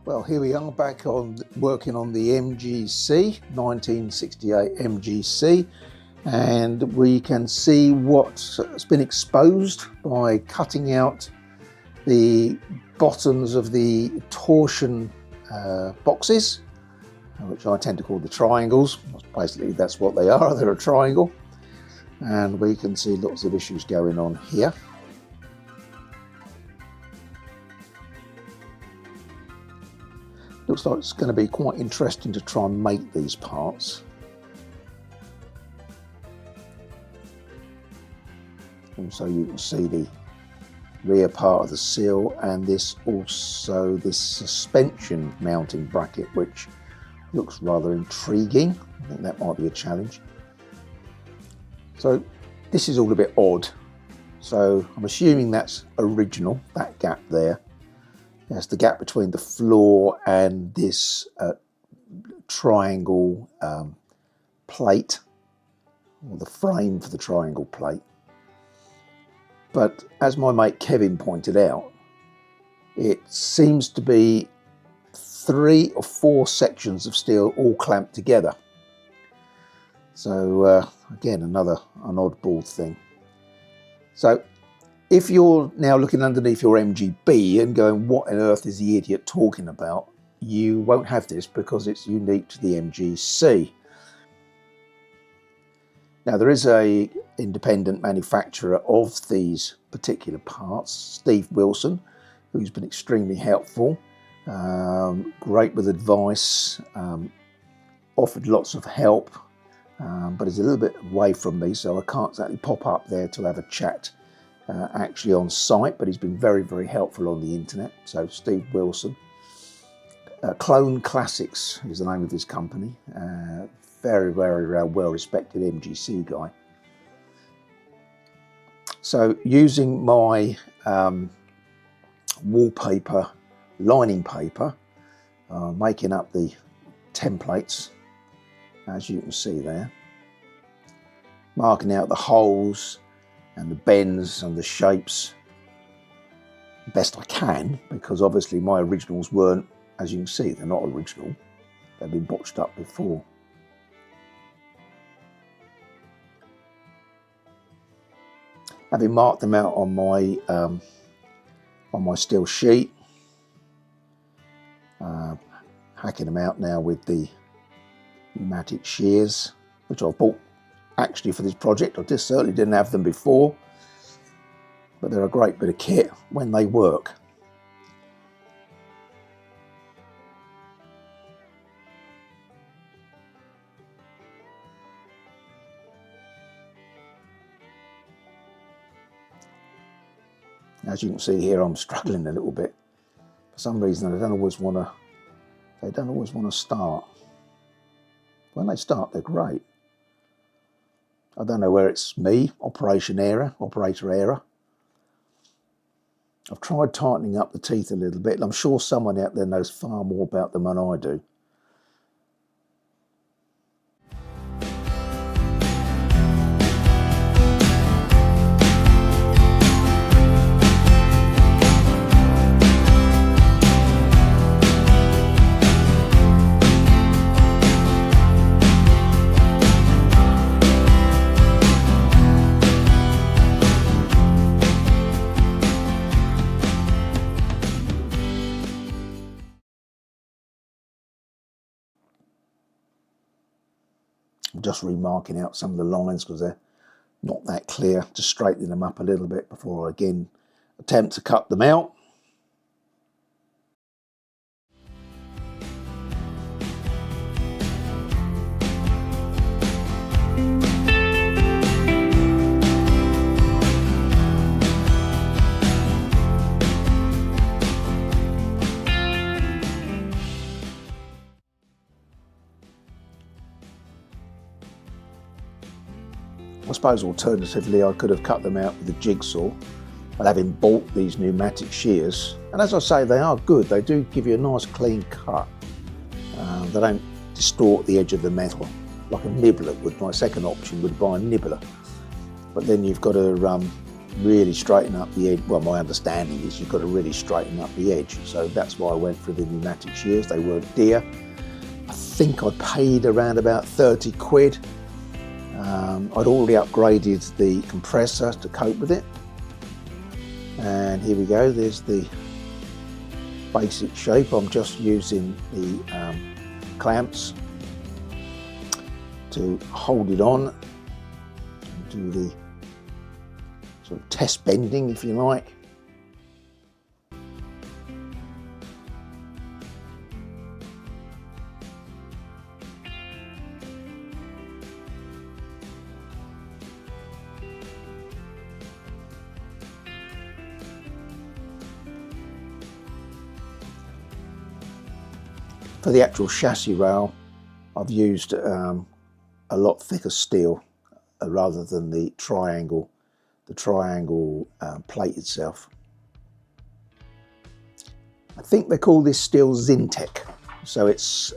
Well, here we are back on working on the MGC, 1968 MGC, and we can see what's been exposed by cutting out the bottoms of the torsion boxes, which I tend to call the triangles. Basically, that's what they are, they're a triangle. And we can see lots of issues going on here. Looks like it's going to be quite interesting to try and make these parts. Also, you can see the rear part of the seal and this suspension mounting bracket, which looks rather intriguing. I think that might be a challenge. So this is all a bit odd. So I'm assuming that's original, that gap there. That's the gap between the floor and this triangle plate, or the frame for the triangle plate. But as my mate Kevin pointed out, it seems to be 3 or 4 sections of steel all clamped together. So again, an oddball thing. So if you're now looking underneath your MGB and going, what on earth is the idiot talking about? You won't have this because it's unique to the MGC. Now, there is an independent manufacturer of these particular parts, Steve Wilson, who's been extremely helpful, great with advice, offered lots of help, but is a little bit away from me, so I can't exactly pop up there to have a chat actually on site, but he's been very, very helpful on the internet. So Steve Wilson. Clone Classics is the name of his company. Very, very well respected MGC guy. So using my wallpaper lining paper, making up the templates, as you can see there, marking out the holes and the bends and the shapes best I can, because obviously my originals weren't, as you can see, they're not original. They've been botched up before. Having marked them out on my steel sheet, hacking them out now with the pneumatic shears, which I've bought actually for this project. I just certainly didn't have them before, but they're a great bit of kit when they work. As you can see here, I'm struggling a little bit. For some reason, they don't always want to start. When they start, they're great. I don't know where it's me, operator error. I've tried tightening up the teeth a little bit, and I'm sure someone out there knows far more about them than I do. I'm just remarking out some of the lines because they're not that clear, just straightening them up a little bit before I again attempt to cut them out. I suppose alternatively I could have cut them out with a jigsaw, but having bought these pneumatic shears, and as I say, they are good, they do give you a nice clean cut. They don't distort the edge of the metal like a nibbler would. My second option would buy a nibbler, but then you've got to really straighten up the edge. Well, my understanding is you've got to really straighten up the edge. So that's why I went for the pneumatic shears. They weren't dear. I think I paid around about 30 quid. I'd already upgraded the compressor to cope with it. And here we go, there's the basic shape. I'm just using the clamps to hold it on, do the sort of test bending, if you like. For the actual chassis rail, I've used a lot thicker steel rather than the triangle plate itself. I think they call this steel Zinc, so it's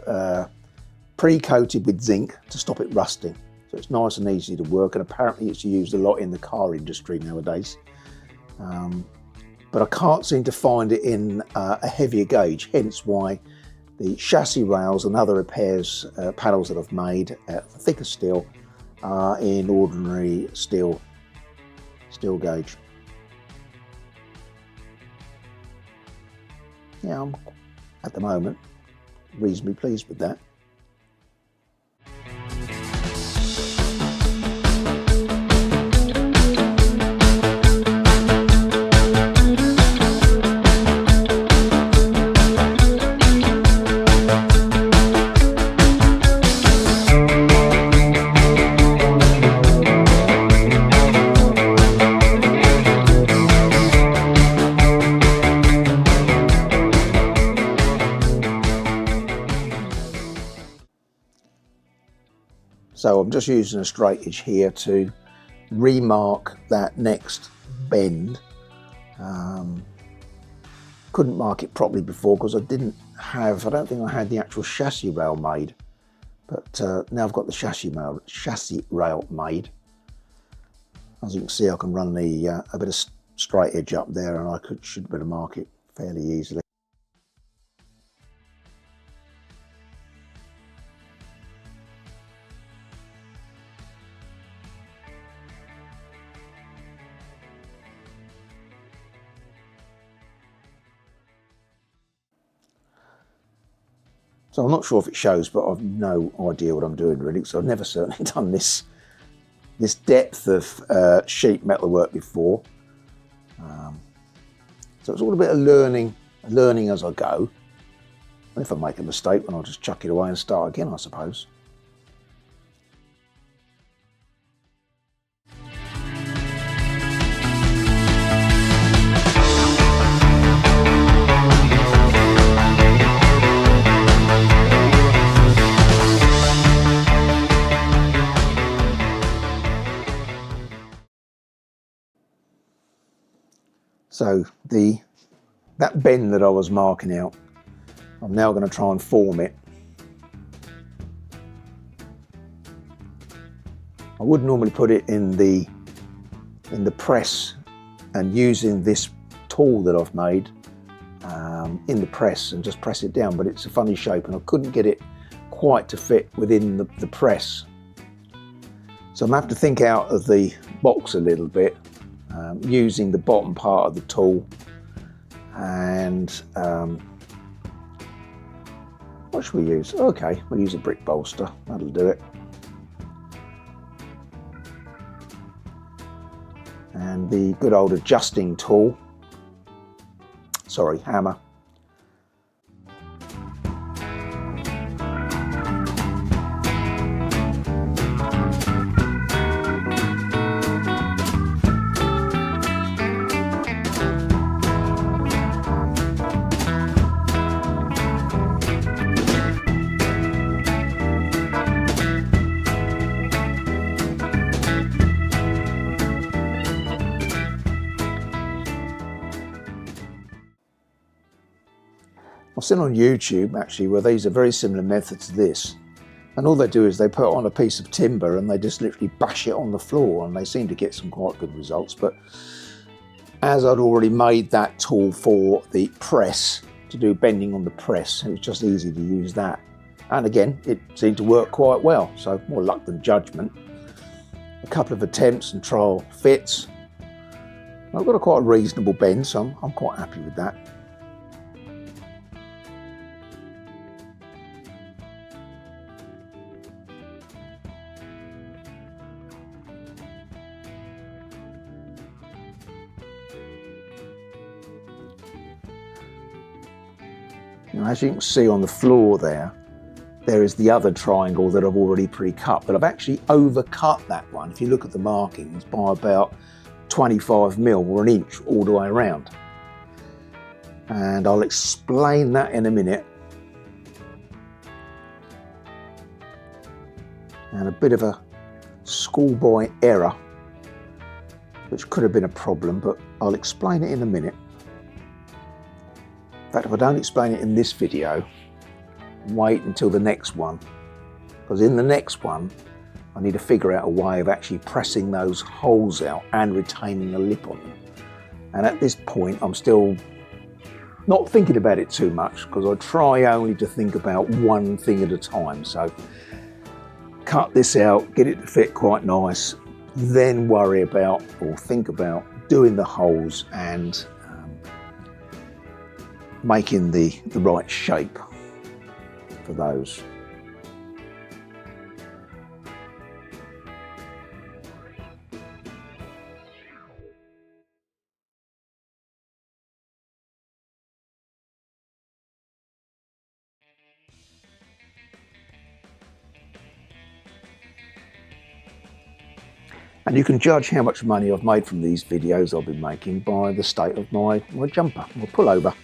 pre-coated with zinc to stop it rusting. So it's nice and easy to work, and apparently it's used a lot in the car industry nowadays. But I can't seem to find it in a heavier gauge, hence why the chassis rails and other repairs panels that I've made for thicker steel are in ordinary steel gauge. Yeah, I'm at the moment reasonably pleased with that. So I'm just using a straight edge here to remark that next bend. Couldn't mark it properly before because I don't think I had the actual chassis rail made. But now I've got the chassis rail made. As you can see, I can run a bit of straight edge up there, and I should be able to mark it fairly easily. So I'm not sure if it shows, but I've no idea what I'm doing really, because I've never certainly done this depth of sheet metal work before. So it's all a bit of learning as I go. And if I make a mistake, then I'll just chuck it away and start again, I suppose. So that bend that I was marking out, I'm now going to try and form it. I would normally put it in the press and using this tool that I've made in the press and just press it down, but it's a funny shape and I couldn't get it quite to fit within the press. So I'm going to have to think out of the box a little bit. Using the bottom part of the tool, and what should we use? Okay, we'll use a brick bolster, that'll do it. And the good old adjusting tool, sorry, hammer. I've seen on YouTube actually where these are very similar methods to this, and all they do is they put on a piece of timber and they just literally bash it on the floor, and they seem to get some quite good results. But as I'd already made that tool for the press, to do bending on the press, it was just easy to use that. And again, it seemed to work quite well, so more luck than judgment. A couple of attempts and trial fits. I've got a quite reasonable bend, so I'm quite happy with that. Now, as you can see on the floor there is the other triangle that I've already pre-cut, but I've actually overcut that one, if you look at the markings, by about 25mm or an inch all the way around. And I'll explain that in a minute. And a bit of a schoolboy error, which could have been a problem, but I'll explain it in a minute. In fact, if I don't explain it in this video, wait until the next one, because in the next one I need to figure out a way of actually pressing those holes out and retaining a lip on them. And at this point I'm still not thinking about it too much, because I try only to think about one thing at a time. So cut this out, get it to fit quite nice, then worry about or think about doing the holes and making the right shape for those. And you can judge how much money I've made from these videos I've been making by the state of my jumper, my pullover.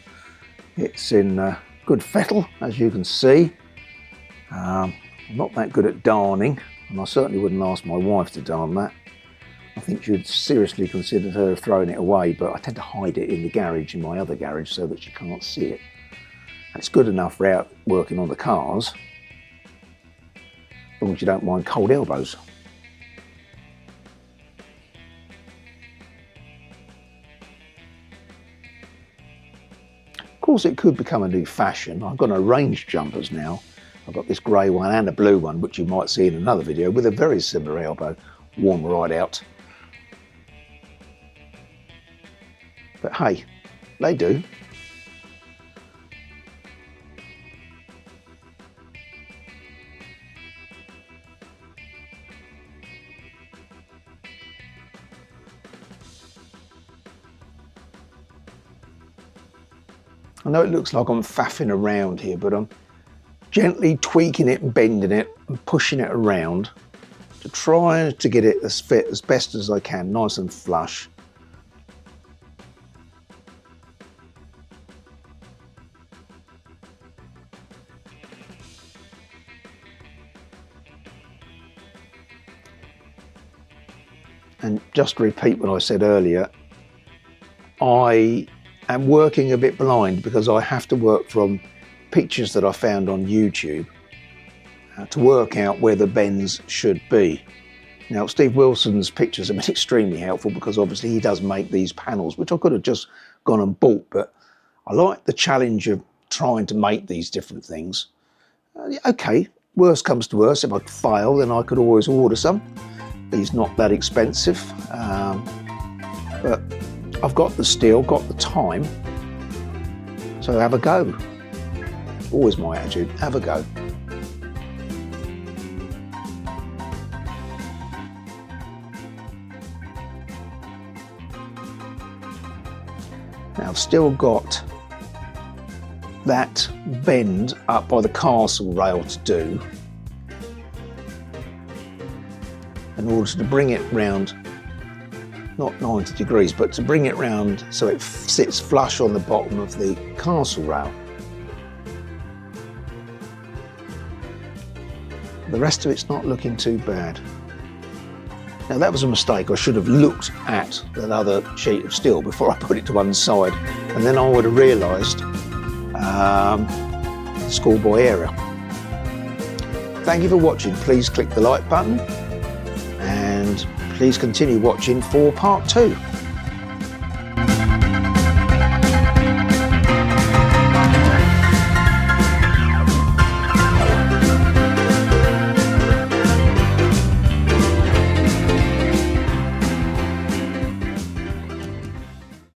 It's in good fettle, as you can see. I'm not that good at darning, and I certainly wouldn't ask my wife to darn that. I think she would seriously consider her throwing it away, but I tend to hide it in the garage, in my other garage, so that she can't see it. And it's good enough for out working on the cars, as long as you don't mind cold elbows. Of course, it could become a new fashion. I've got arranged jumpers now. I've got this grey one and a blue one, which you might see in another video, with a very similar elbow, worn right out. But hey, they do. I know it looks like I'm faffing around here, but I'm gently tweaking it and bending it and pushing it around to try to get it as fit as best as I can, nice and flush. And just to repeat what I said earlier, I am working a bit blind because I have to work from pictures that I found on YouTube to work out where the bends should be. Now, Steve Wilson's pictures have been extremely helpful because obviously he does make these panels, which I could have just gone and bought, but I like the challenge of trying to make these different things. Okay, worst comes to worst, if I fail, then I could always order some. He's not that expensive, but I've got the steel, got the time, so have a go. Always my attitude, have a go. Now I've still got that bend up by the castle rail to do in order to bring it round, not 90 degrees, but to bring it round so it sits flush on the bottom of the castle rail. The rest of it's not looking too bad. Now that was a mistake. I should have looked at that other sheet of steel before I put it to one side, and then I would have realised schoolboy error. Thank you for watching. Please click the like button and please continue watching for part 2.